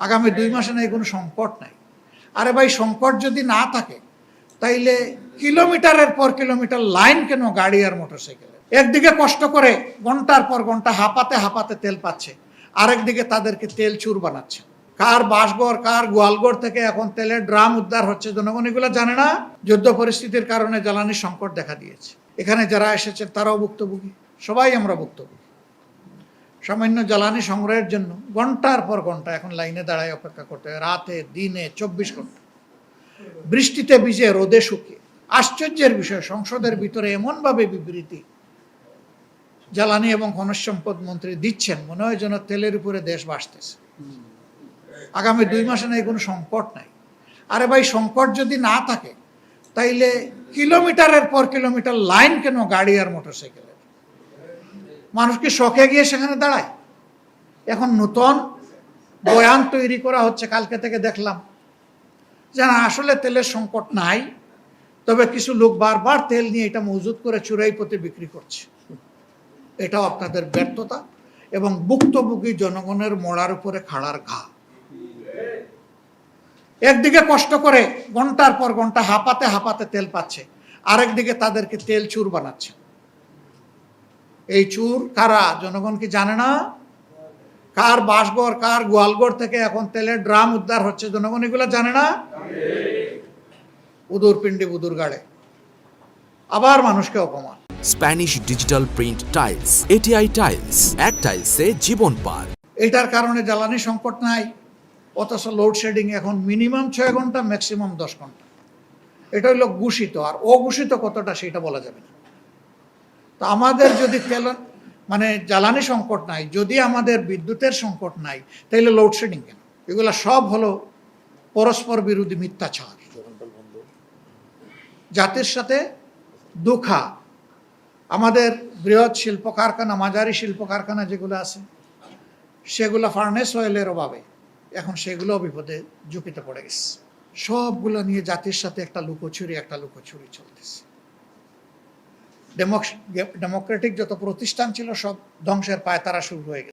আগামী 2 মাসে নাই কোনো সংকট নাই। আরে ভাই, সংকট যদি না থাকে তাইলে কিলোমিটারের পর কিলোমিটার লাইন কেন গাড়ি আর মোটরসাইকেলে? একদিকে কষ্ট করে ঘন্টার পর ঘন্টা হাঁপাতে হাঁপাতে তেল পাচ্ছে, আরেকদিকে তাদেরকে তেল চুর বানাচ্ছে। কার বাসঘর, কার গোয়ালঘর থেকে এখন তেলের ড্রাম উদ্ধার হচ্ছে, জনগণ এগুলো জানে না। যুদ্ধ পরিস্থিতির কারণে জ্বালানি সংকট দেখা দিয়েছে। এখানে যারা এসেছেন তারাও ভুক্তভোগী, সবাই আমরা ভুক্তভোগী। সামান্য জ্বালানি সংগ্রহের জন্য ঘন্টার পর ঘন্টা এখন লাইনে দাঁড়ায় অপেক্ষা করতে হয়, রাতে দিনে 24 ঘন্টা, বৃষ্টিতে ভিজে রোদে শুকিয়ে। আশ্চর্যের বিষয়, সংসদের ভিতরে এমনভাবে বিবৃতি জ্বালানি এবং খনিজ সম্পদ মন্ত্রী দিচ্ছেন, মনে হয় যেন তেলের উপরে দেশ ভাসতেছে। আগামী 2 মাসে নাই কোনো সংকট নাই। আরে ভাই, সংকট যদি না থাকে তাইলে কিলোমিটারের পর কিলোমিটার লাইন কেন গাড়ি আর মোটরসাইকেলের? মানুষ কি শখে গিয়ে সেখানে দাঁড়ায়? এখন নতুন বয়ান তৈরি করা হচ্ছে, কালকে থেকে দেখলাম যে না, আসলে তেলের সংকট নাই, তবে কিছু লোক বারবার তেল নিয়ে এটা মজুত করে চুরাই পথে বিক্রি করছে। এটাও আপনাদের ব্যর্থতা এবং ভুক্তভোগী জনগণের মরার উপরে খাড়ার ঘা। একদিকে কষ্ট করে ঘন্টার পর ঘন্টা হাঁপাতে হাঁপাতে তেল পাচ্ছে, আরেকদিকে তাদেরকে তেল চুর বানাচ্ছে। এই চুর কারা, জনগণ কি জানে না? কার বাসঘর, কার গোয়ালঘর থেকে এখন তেলের ড্রাম উদ্ধার হচ্ছে, জনগণ এগুলো জানে না। উদুর পিণ্ডি বুদুর গাড়ে, আবার মানুষকে অপমান। Spanish digital print tiles, ATI tiles, এক টাইলসে জীবন পার। এটার কারণে জ্বালানি সংকট নাই, অথচ লোডশেডিং এখন মিনিমাম 6 ঘন্টা, ম্যাক্সিমাম 10 ঘন্টা। এটা হলো ঘোষিত, আর অঘোষিত কতটা সেটা বলা যাবে না। তো আমাদের যদি তেল জ্বালানি সংকট নাই, যদি আমাদের বিদ্যুতের সংকট নাই, তাহলে লোডশেডিং কেন? এগুলা সব হলো পরস্পর বিরোধী মিথ্যাচার। জাতির সাথে দুঃখা। আমাদের বৃহৎ শিল্প কারখানা, মাঝারি শিল্প কারখানা যেগুলো আছে, সেগুলো ফার্নেস অয়েলের অভাবে এখন সেগুলো বিপদে ঝুঁকিতে পড়ে গেছে। সবগুলো নিয়ে জাতির সাথে একটা লুকোচুরি চলতেছে। ডেমোক্রেটিক যত প্রতিষ্ঠান ছিল সব ধ্বংসের পায়তারা শুরু হয়ে গেছে।